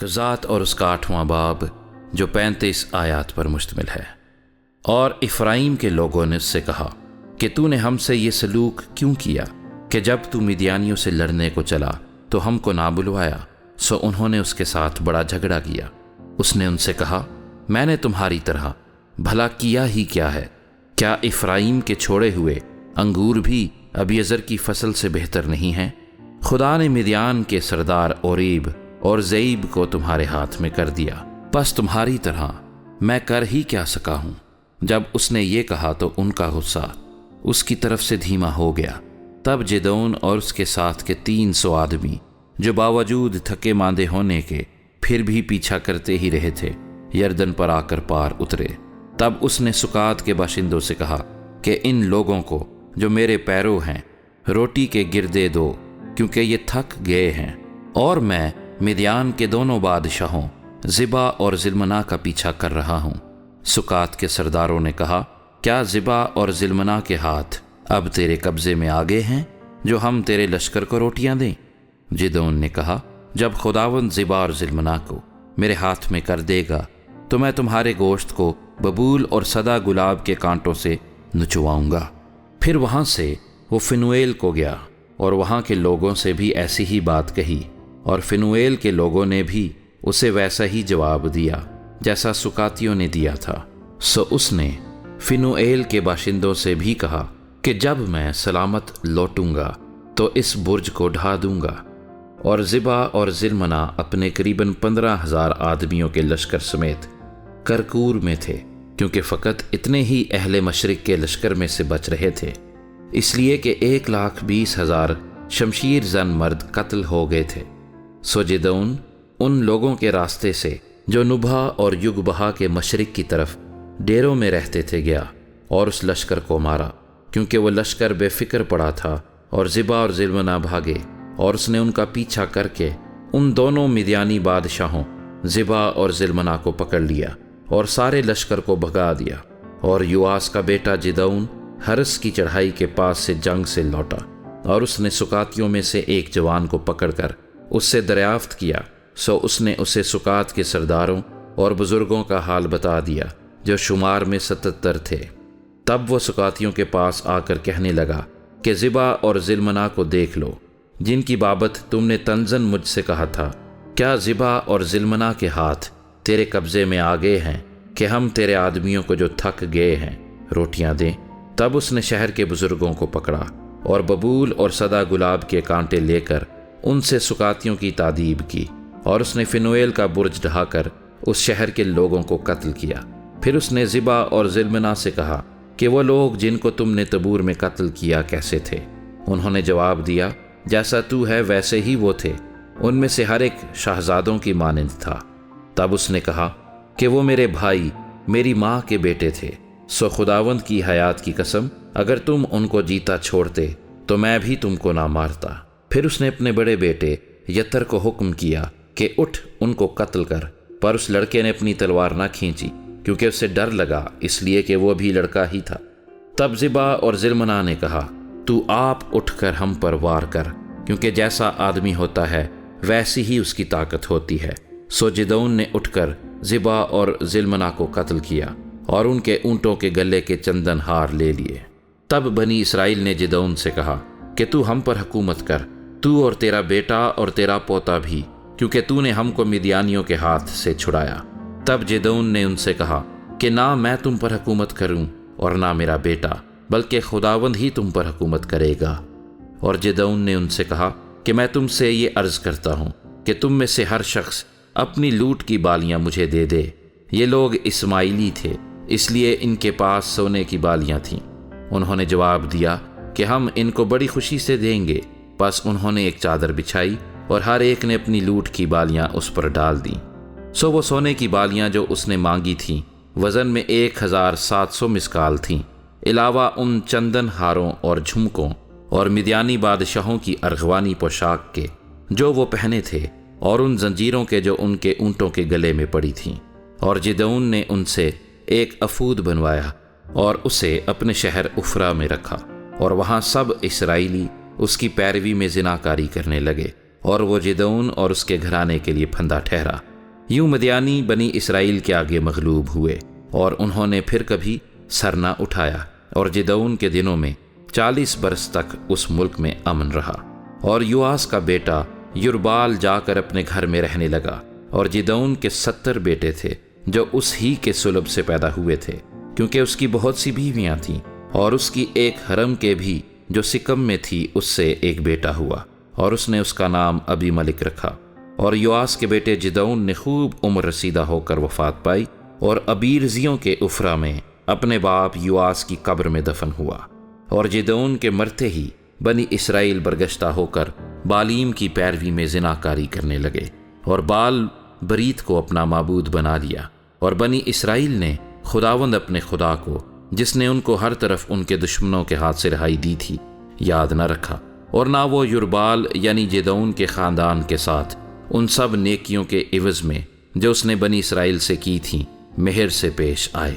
قضات اور اس کا 8واں باب جو 35 آیات پر مشتمل ہے۔ اور افرائیم کے لوگوں نے اس سے کہا کہ تو نے ہم سے یہ سلوک کیوں کیا کہ جب تو مدیانیوں سے لڑنے کو چلا تو ہم کو نہ بلوایا؟ سو انہوں نے اس کے ساتھ بڑا جھگڑا کیا۔ اس نے ان سے کہا، میں نے تمہاری طرح بھلا کیا ہی کیا ہے؟ کیا افرائیم کے چھوڑے ہوئے انگور بھی ابیعزر کی فصل سے بہتر نہیں ہیں؟ خدا نے مدیان کے سردار اوریب اور زیب کو تمہارے ہاتھ میں کر دیا، بس تمہاری طرح میں کر ہی کیا سکا ہوں؟ جب اس نے یہ کہا تو ان کا غصہ اس کی طرف سے دھیما ہو گیا۔ تب جدعون اور اس کے ساتھ کے 300 آدمی جو باوجود تھکے ماندے ہونے کے پھر بھی پیچھا کرتے ہی رہے تھے، یردن پر آ کر پار اترے۔ تب اس نے سکات کے باشندوں سے کہا کہ ان لوگوں کو جو میرے پیرو ہیں روٹی کے گردے دو، کیونکہ یہ تھک گئے ہیں، اور میں مدیان کے دونوں بادشاہوں زبا اور زلمنا کا پیچھا کر رہا ہوں۔ سکات کے سرداروں نے کہا، کیا زبا اور زلمنا کے ہاتھ اب تیرے قبضے میں آ گئے ہیں جو ہم تیرے لشکر کو روٹیاں دیں؟ جدعون نے کہا، جب خداوند زبا اور زلمنا کو میرے ہاتھ میں کر دے گا تو میں تمہارے گوشت کو ببول اور سدا گلاب کے کانٹوں سے نچواؤں گا۔ پھر وہاں سے وہ فنویل کو گیا اور وہاں کے لوگوں سے بھی ایسی ہی بات کہی، اور فنویل کے لوگوں نے بھی اسے ویسا ہی جواب دیا جیسا سکاتیوں نے دیا تھا۔ سو اس نے فنویل کے باشندوں سے بھی کہا کہ جب میں سلامت لوٹوں گا تو اس برج کو ڈھا دوں گا۔ اور زبا اور زلمنا اپنے قریباً 15,000 آدمیوں کے لشکر سمیت کرکور میں تھے، کیونکہ فقط اتنے ہی اہل مشرق کے لشکر میں سے بچ رہے تھے، اس لیے کہ 1,20,000 شمشیر زن مرد قتل ہو گئے تھے۔ سو جدعون ان لوگوں کے راستے سے جو نبھا اور یگبہا کے مشرق کی طرف ڈیروں میں رہتے تھے گیا اور اس لشکر کو مارا، کیونکہ وہ لشکر بے فکر پڑا تھا، اور زبا اور زلمنا بھاگے، اور اس نے ان کا پیچھا کر کے ان دونوں مدیانی بادشاہوں زبا اور زلمنا کو پکڑ لیا اور سارے لشکر کو بھگا دیا۔ اور یواس کا بیٹا جدعون ہرس کی چڑھائی کے پاس سے جنگ سے لوٹا، اور اس نے سکاتیوں میں سے ایک جوان کو پکڑ کر اس سے دریافت کیا۔ سو اس نے اسے سکات کے سرداروں اور بزرگوں کا حال بتا دیا جو شمار میں 77 تھے۔ تب وہ سکاتیوں کے پاس آ کر کہنے لگا کہ زبا اور زلمنا کو دیکھ لو، جن کی بابت تم نے تنزن مجھ سے کہا تھا۔ کیا زبا اور زلمنا کے ہاتھ تیرے قبضے میں آ گئے ہیں کہ ہم تیرے آدمیوں کو جو تھک گئے ہیں روٹیاں دیں؟ تب اس نے شہر کے بزرگوں کو پکڑا اور ببول اور سدا گلاب کے کانٹے لے کر ان سے سکاتیوں کی تادیب کی، اور اس نے فنویل کا برج ڈھا کر اس شہر کے لوگوں کو قتل کیا۔ پھر اس نے زبا اور زلمنا سے کہا کہ وہ لوگ جن کو تم نے تبور میں قتل کیا کیسے تھے؟ انہوں نے جواب دیا، جیسا تو ہے ویسے ہی وہ تھے، ان میں سے ہر ایک شہزادوں کی مانند تھا۔ تب اس نے کہا کہ وہ میرے بھائی میری ماں کے بیٹے تھے، سو خداوند کی حیات کی قسم اگر تم ان کو جیتا چھوڑتے تو میں بھی تم کو نہ مارتا۔ پھر اس نے اپنے بڑے بیٹے یتر کو حکم کیا کہ اٹھ ان کو قتل کر، پر اس لڑکے نے اپنی تلوار نہ کھینچی، کیونکہ اسے ڈر لگا، اس لیے کہ وہ بھی لڑکا ہی تھا۔ تب زبا اور زلمنا نے کہا، تو آپ اٹھ کر ہم پر وار کر، کیونکہ جیسا آدمی ہوتا ہے ویسی ہی اس کی طاقت ہوتی ہے۔ سو جدعون نے اٹھ کر زبا اور زلمنا کو قتل کیا اور ان کے اونٹوں کے گلے کے چندن ہار لے لیے۔ تب بنی اسرائیل نے جدعون سے کہا کہ تو ہم پر حکومت کر، تو اور تیرا بیٹا اور تیرا پوتا بھی، کیونکہ تو نے ہم کو مدیانیوں کے ہاتھ سے چھڑایا۔ تب جدعون نے ان سے کہا کہ نہ میں تم پر حکومت کروں اور نہ میرا بیٹا، بلکہ خداوند ہی تم پر حکومت کرے گا۔ اور جدعون نے ان سے کہا کہ میں تم سے یہ عرض کرتا ہوں کہ تم میں سے ہر شخص اپنی لوٹ کی بالیاں مجھے دے دے۔ یہ لوگ اسماعیلی تھے، اس لیے ان کے پاس سونے کی بالیاں تھیں۔ انہوں نے جواب دیا کہ ہم ان کو بڑی خوشی سے دیں گے۔ بس انہوں نے ایک چادر بچھائی اور ہر ایک نے اپنی لوٹ کی بالیاں اس پر ڈال دیں۔ سو وہ سونے کی بالیاں جو اس نے مانگی تھیں وزن میں 1,700 مسکال تھیں، علاوہ ان چندن ہاروں اور جھمکوں اور مدیانی بادشاہوں کی ارغوانی پوشاک کے جو وہ پہنے تھے، اور ان زنجیروں کے جو ان کے اونٹوں کے گلے میں پڑی تھیں۔ اور جدعون نے ان سے ایک افود بنوایا اور اسے اپنے شہر افرا میں رکھا، اور وہاں سب اسرائیلی اس کی پیروی میں زناکاری کرنے لگے، اور وہ جدعون اور اس کے گھرانے کے لیے پھندا ٹھہرا۔ یوں مدیانی بنی اسرائیل کے آگے مغلوب ہوئے اور انہوں نے پھر کبھی سر نہ اٹھایا، اور جدعون کے دنوں میں 40 برس تک اس ملک میں امن رہا۔ اور یواس کا بیٹا یربال جا کر اپنے گھر میں رہنے لگا، اور جدعون کے 70 بیٹے تھے جو اس ہی کے صلب سے پیدا ہوئے تھے، کیونکہ اس کی بہت سی بیویاں تھیں، اور اس کی ایک حرم کے بھی جو سکم میں تھی اس سے ایک بیٹا ہوا، اور اس نے اس کا نام ابی ملک رکھا۔ اور یواس کے بیٹے جدعون نے خوب عمر رسیدہ ہو کر وفات پائی، اور ابیرزیوں کے افرا میں اپنے باپ یواس کی قبر میں دفن ہوا۔ اور جدعون کے مرتے ہی بنی اسرائیل برگشتہ ہو کر بالیم کی پیروی میں زناکاری کرنے لگے، اور بال بریت کو اپنا معبود بنا لیا، اور بنی اسرائیل نے خداوند اپنے خدا کو، جس نے ان کو ہر طرف ان کے دشمنوں کے ہاتھ سے رہائی دی تھی، یاد نہ رکھا، اور نہ وہ یربال یعنی جدعون کے خاندان کے ساتھ ان سب نیکیوں کے عوض میں جو اس نے بنی اسرائیل سے کی تھیں مہر سے پیش آئے۔